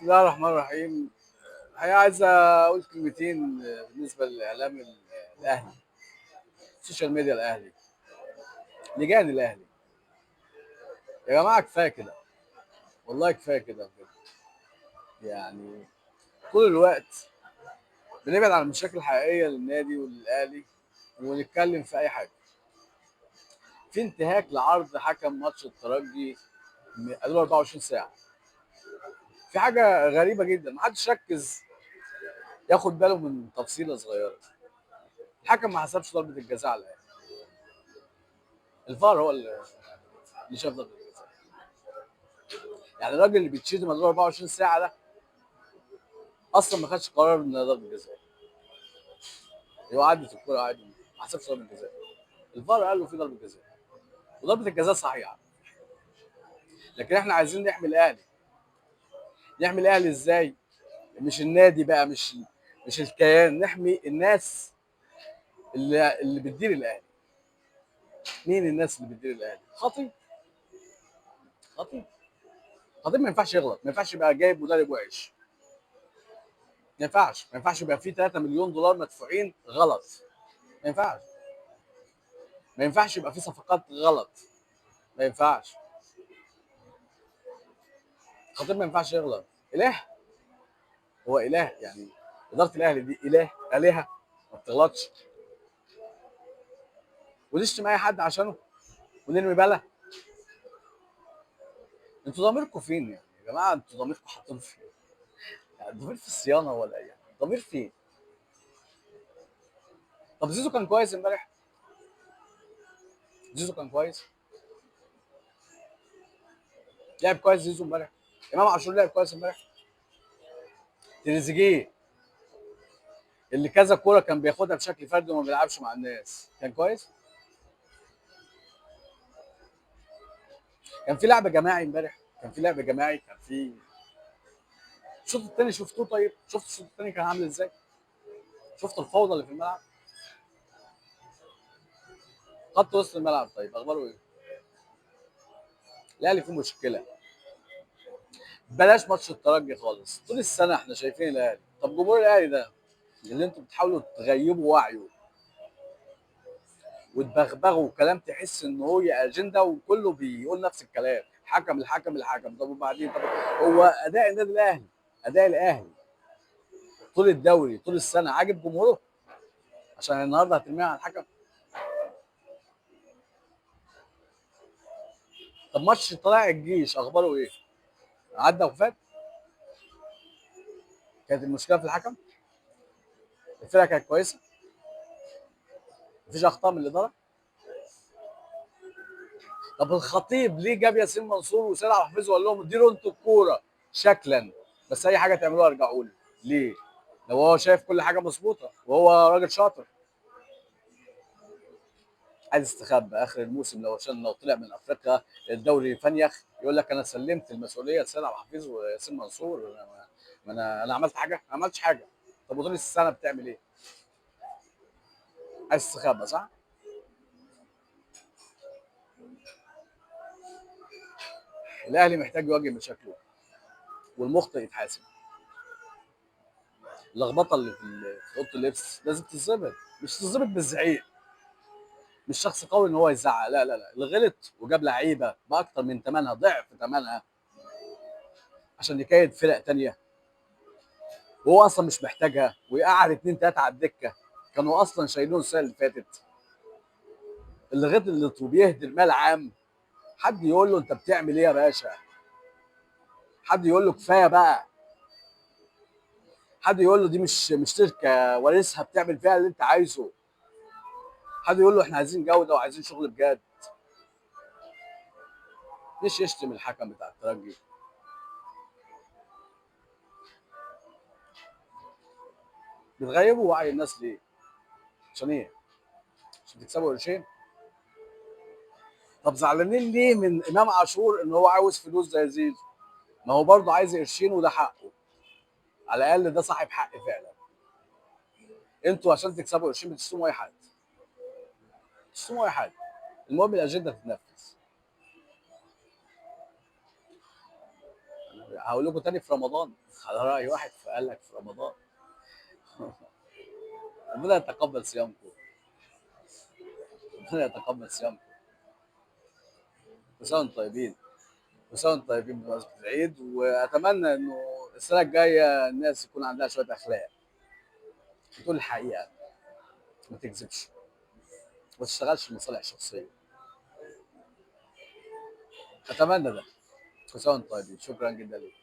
بسم الله الرحمن الرحيم. الحقيقة عايز أقول كلمتين بالنسبة للإعلام الأهلي، السوشيال ميديا الأهلي، لجان الأهلي. يا جماعة كفاية كده، والله كفاية كده بجد. يعني طول الوقت بنبعد عن المشاكل الحقيقية للنادي وللأهلي ونتكلم في أي حاجة. في انتهاك لعرض حكم ماتش الترجي قالوا 24 ساعة. في حاجة غريبة جدا، محدش ركز ياخد باله من تفصيلة صغيرة. الحكم ما حسبش ضربة الجزاء على الأهلي، الفار هو اللي شاف ضربة الجزاء. يعني الراجل اللي بيتشتم مدار 24 ساعه ده اصلا ما خدش قرار ان ضربه جزاء، هو عدت الكوره عادي، ما حسبش ضربه جزاء. الفار قال له في ضربه جزاء وضربه الجزاء صحيحه. لكن احنا عايزين نحمي الاهلي. نحمي الاهلي ازاي؟ مش النادي بقى، مش الكيان، نحمي الناس اللي بتدير الاهلي. مين الناس اللي بتدير الاهلي؟ خطيب. خطيب. خطيب ما ينفعش يغلط، ما ينفعش يبقى جايب مدرب وحش. ما ينفعش يبقى في 3 مليون دولار مدفوعين غلط. ما ينفعش. ما ينفعش يبقى في صفقات غلط. ما ينفعش. خطيب ما ينفعش يغلط. اله. هو اله يعني. اداره الاهلي دي اله، الهه ما بتغلطش. ونشتم اي حد عشانه ونرمي بلا. انتوا ضميركم فين يعني يا جماعه؟ انتوا ضميركم حاطين فين؟ يعني ضمير في الصيانه ولا ايه؟ يعني ضمير فين؟ طب زيزو كان كويس امبارح. زيزو كان كويس. لعب كويس زيزو امبارح. امام عاشور لعب كويس امبارح. تريزيجيه اللي كذا كوره كان بياخدها بشكل فردي وما بيلعبش مع الناس كان كويس. كان في لعب جماعي امبارح. كان في لعب جماعي. كان في الشوط الثاني شفتوه؟ طيب شفت الشوط الثاني كان عامل ازاي؟ شفت الفوضى اللي في الملعب؟ خط وسط الملعب طيب اخباره ايه؟ الاهلي فيه مشكله. بلاش ماتش الترجي خالص، طول السنه احنا شايفين الاهلي. طب جمهور الاهلي ده اللي انتوا بتحاولوا تغيبوا وعيه وتبغبغوا كلام تحس ان هو اجنده وكله بيقول نفس الكلام، حكم الحكم الحكم. طب وبعدين؟ طب هو اداء النادي الاهلي، اداء الاهلي طول الدوري طول السنه عاجب جمهوره عشان النهارده هترميها على الحكم؟ طب ماتش طلائع الجيش اخباره ايه؟ عدى وفات. كانت المشكله في الحكم. الفرقه كانت كويسه. مفيش اخطاء من الاداره. طب الخطيب ليه جاب ياسين منصور وسيد عبد الحفيظ وقال لهم اديروا انتوا الكوره شكلا، بس اي حاجه تعملوها ارجعوا لي؟ ليه؟ لو هو شايف كل حاجه مظبوطه وهو راجل شاطر. عايز يستخبى اخر الموسم لو عشان لو طلع من افريقيا الدوري فنيخ يقول لك انا سلمت المسؤوليه لسيد عبد الحفيظ وياسين منصور. انا عملت حاجه؟ ما عملتش حاجه. طب وطول السنه بتعمل ايه؟ عايز تستخبى صح؟ الاهلي محتاج يواجه مشاكله والمخطئ يتحاسب. اللخبطه اللي في اوضه اللبس لازم تتظبط، مش تتظبط بالزعيق. مش شخص قوي ان هو يزعق، لا لا لا، اللي غلط وجاب لعيبه باكتر من ثمنها، ضعف ثمنها، عشان يكيد فرق تانية وهو اصلا مش محتاجها، ويقعد اتنين تلاته على الدكه كانوا اصلا شايلين السنه اللي فاتت. اللي غلط وبيهدر مال عام، حد يقول له انت بتعمل ايه يا باشا؟ حد يقول له كفايه بقى؟ حد يقول له دي مش شركه وارثها بتعمل فيها اللي انت عايزه؟ حد يقول له احنا عايزين جوده وعايزين شغل بجد؟ مش يشتم الحكم بتاع الترجي. بتغيبوا وعي الناس ليه؟ عشان ايه؟ عشان تكسبوا قرشين؟ طب زعلانين ليه من امام عاشور ان هو عاوز فلوس زي زيزو؟ ما هو برضه عايز قرشين وده حقه. على الاقل ده صاحب حق فعلا. انتوا عشان تكسبوا قرشين بتشتموا اي حد. بتشتموا اي حد. المهم الاجنده تتنفذ. هقول لكم تاني في رمضان على رأي واحد قال لك في رمضان. ربنا يتقبل صيامكم، ربنا يتقبل صيامكم. كل سنة وانتم طيبين، كل سنة وانتم طيبين بمناسبة العيد، وأتمنى إنه السنة الجاية الناس يكون عندها شوية أخلاق، تقول الحقيقة، ما تكذبش، ما تشتغلش لمصالح شخصية. أتمنى ده. كل سنة وانتم طيبين، شكرا جدا لكم.